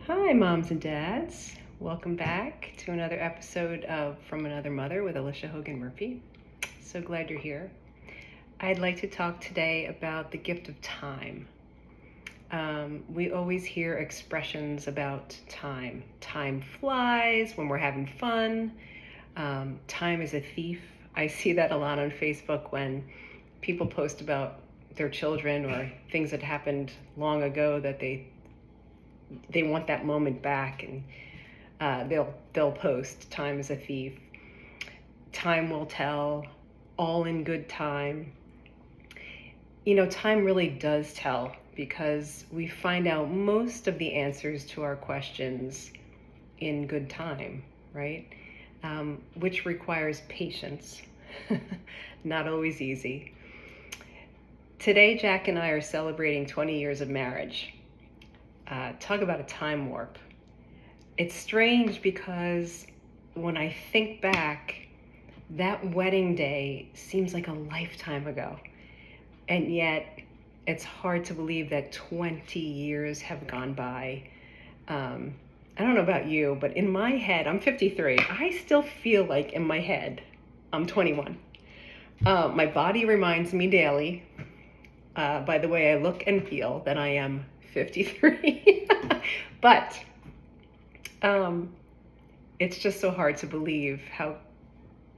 Hi, moms and dads. Welcome back to another episode of From Another Mother with Alicia Hogan Murphy. So glad you're here. I'd like to talk today about the gift of time. We always hear expressions about time. Time flies when we're having fun. Time is a thief. I see that a lot on Facebook when people post about their children or things that happened long ago that they want that moment back, and they'll post time is a thief, time will tell, all in good time. Time really does tell because we find out most of the answers to our questions in good time, right? Which requires patience. Not always easy. Today, Jack and I are celebrating 20 years of marriage. Talk about a time warp. It's strange because when I think back, that wedding day seems like a lifetime ago. And yet, it's hard to believe that 20 years have gone by. I don't know about you, but in my head, I'm 53. I still feel like in my head, I'm 21. My body reminds me daily, by the way I look and feel, that I am 53. But it's just so hard to believe how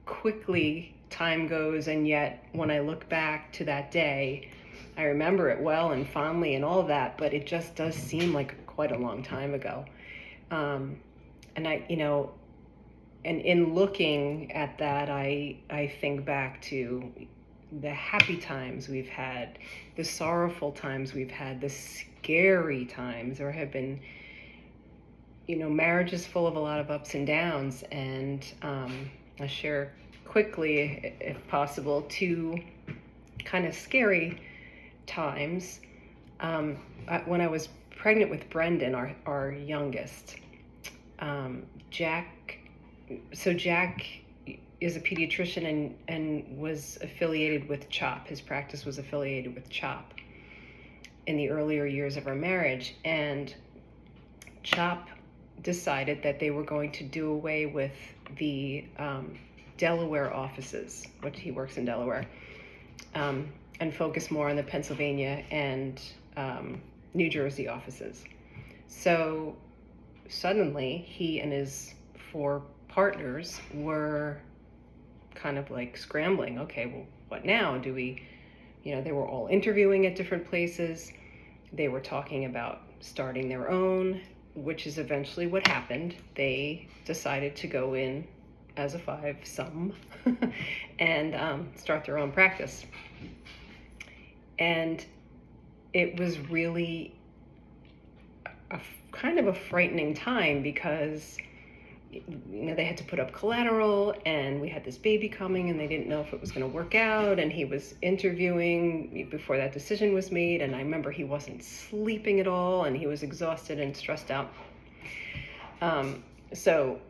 quickly time goes, and yet when I look back to that day, I remember it well and fondly and all of that, but it just does seem like quite a long time ago. And and in looking at that, I think back to the happy times we've had, the sorrowful times we've had, the scary times. There have been, marriage is full of a lot of ups and downs, and I'll share quickly, if possible, two kind of scary times. When I was pregnant with Brendan, our youngest, Jack is a pediatrician and was affiliated with CHOP. His practice was affiliated with CHOP in the earlier years of our marriage, and CHOP decided that they were going to do away with the Delaware offices, which he works in Delaware, and focus more on the Pennsylvania and New Jersey offices. So suddenly he and his four partners were kind of like scrambling. Okay, well, what now? Do we, they were all interviewing at different places. They were talking about starting their own, which is eventually what happened. They decided to go in as a five-some and start their own practice. And it was really a kind of a frightening time because they had to put up collateral, and we had this baby coming, and they didn't know if it was going to work out, and he was interviewing before that decision was made, and I remember he wasn't sleeping at all, and he was exhausted and stressed out. So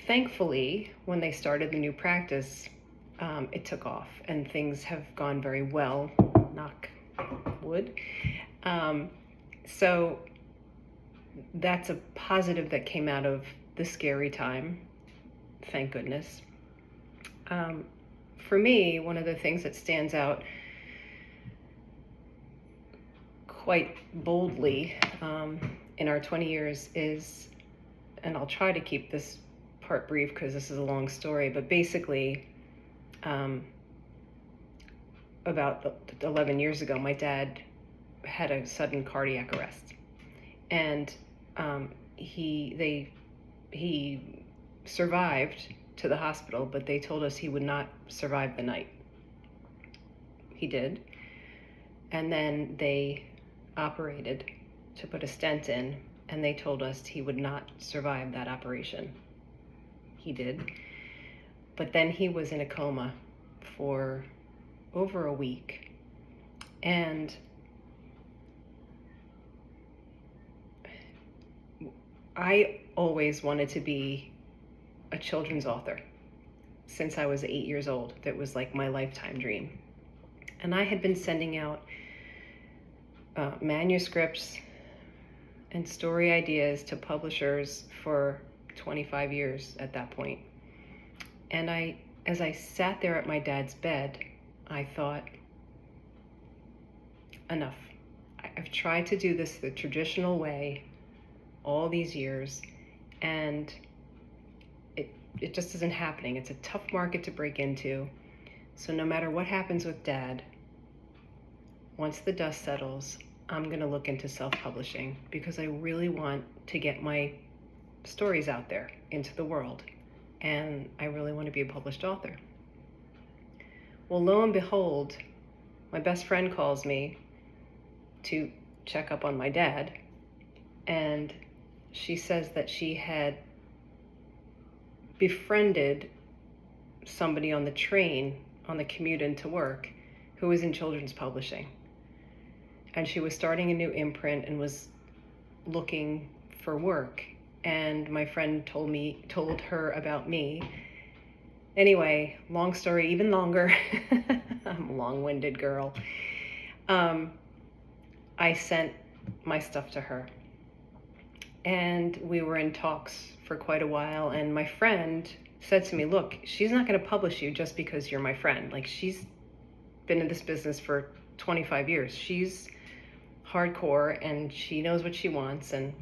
thankfully, when they started the new practice, it took off, and things have gone very well, knock wood. So that's a positive that came out of the scary time, thank goodness. For me, one of the things that stands out quite boldly in our 20 years is, and I'll try to keep this part brief because this is a long story, but basically about 11 years ago, my dad had a sudden cardiac arrest, and he survived to the hospital, but they told us he would not survive the night. He did, and then they operated to put a stent in, and they told us he would not survive that operation. He did, but then he was in a coma for over a week, and I always wanted to be a children's author since I was 8 years old. That was like my lifetime dream. And I had been sending out manuscripts and story ideas to publishers for 25 years at that point. And as I sat there at my dad's bed, I thought, enough. I've tried to do this the traditional way all these years, and it just isn't happening. It's a tough market to break into. So no matter what happens with Dad, once the dust settles, I'm going to look into self-publishing because I really want to get my stories out there into the world. And I really want to be a published author. Well, lo and behold, my best friend calls me to check up on my dad, and she says that she had befriended somebody on the train on the commute into work who was in children's publishing. And she was starting a new imprint and was looking for work. And my friend told her about me. Anyway, long story, even longer. I'm a long-winded girl. I sent my stuff to her. And we were in talks for quite a while. And my friend said to me, look, she's not going to publish you just because you're my friend. Like, she's been in this business for 25 years. She's hardcore and she knows what she wants. And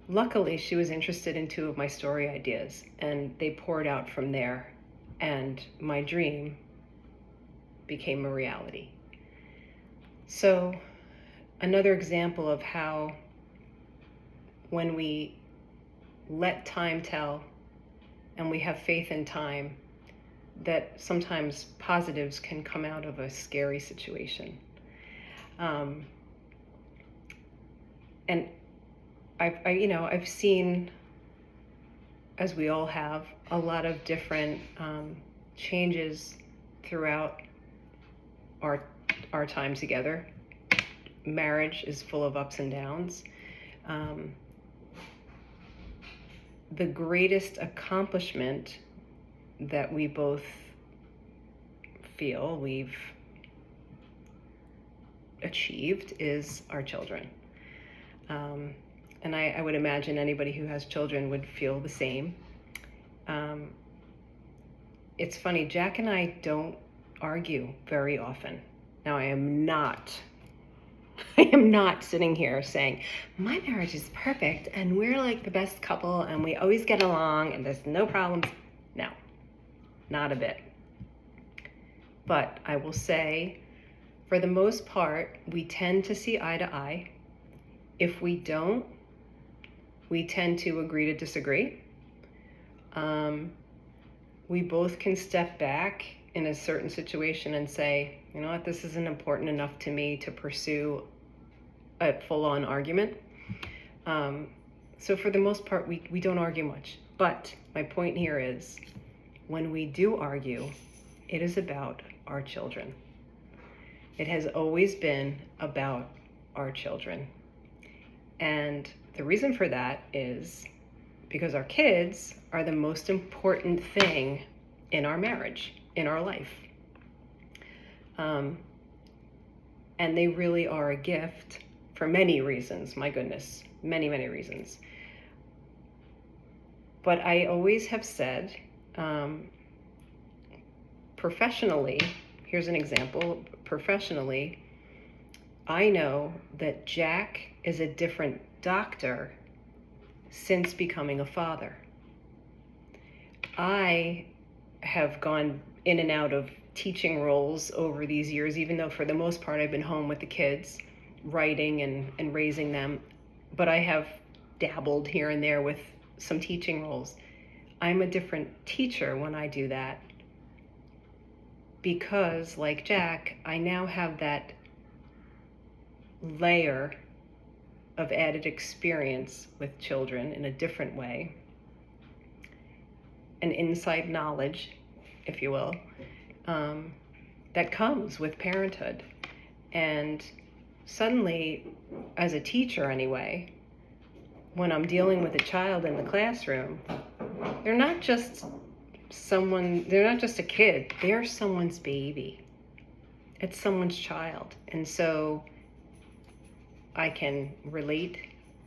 luckily, she was interested in 2 of my story ideas, and they poured out from there. And my dream became a reality. So, another example of how when we let time tell and we have faith in time, that sometimes positives can come out of a scary situation. And I've seen, as we all have, a lot of different changes throughout our time together. Marriage is full of ups and downs. The greatest accomplishment that we both feel we've achieved is our children. And I would imagine anybody who has children would feel the same. It's funny, Jack and I don't argue very often. Now, I am not sitting here saying, my marriage is perfect and we're like the best couple and we always get along and there's no problems. No, not a bit. But I will say, for the most part, we tend to see eye to eye. If we don't, we tend to agree to disagree. We both can step back in a certain situation and say, you know what, this isn't important enough to me to pursue a full-on argument. So for the most part, we don't argue much. But my point here is, when we do argue, it is about our children. It has always been about our children. And the reason for that is because our kids are the most important thing in our marriage, in our life. And they really are a gift for many reasons, my goodness, many, many reasons. But I always have said, professionally, here's an example, professionally, I know that Jack is a different doctor since becoming a father. I have gone in and out of teaching roles over these years, even though for the most part I've been home with the kids, writing and raising them, but I have dabbled here and there with some teaching roles. I'm a different teacher when I do that because, like Jack, I now have that layer of added experience with children in a different way, an inside knowledge, if you will, that comes with parenthood. And suddenly, as a teacher anyway, when I'm dealing with a child in the classroom, they're not just a kid, they're someone's baby. It's someone's child. And so I can relate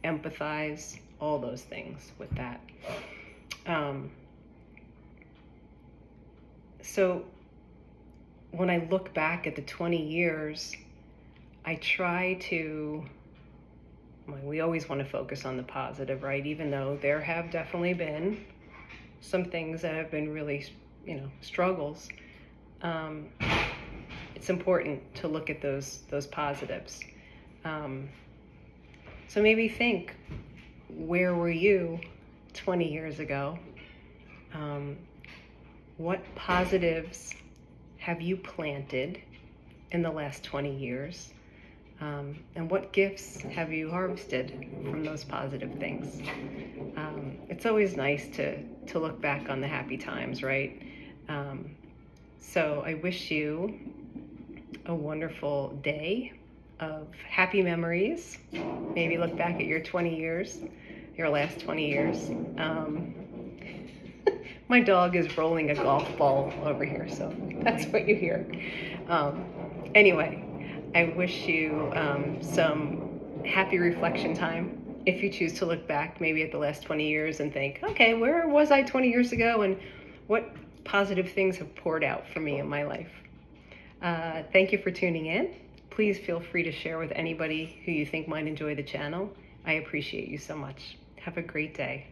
empathize, all those things with that. So when I look back at the 20 years, I try to, well, we always want to focus on the positive, right? Even though there have definitely been some things that have been really, struggles. It's important to look at those positives. So maybe think, where were you 20 years ago? What positives have you planted in the last 20 years? And what gifts have you harvested from those positive things? It's always nice to look back on the happy times, right? So I wish you a wonderful day of happy memories. Maybe look back at your 20 years, your last 20 years. My dog is rolling a golf ball over here, so that's what you hear. Anyway, I wish you some happy reflection time. If you choose to look back maybe at the last 20 years and think, okay, where was I 20 years ago, and what positive things have poured out for me in my life? Thank you for tuning in. Please feel free to share with anybody who you think might enjoy the channel. I appreciate you so much. Have a great day.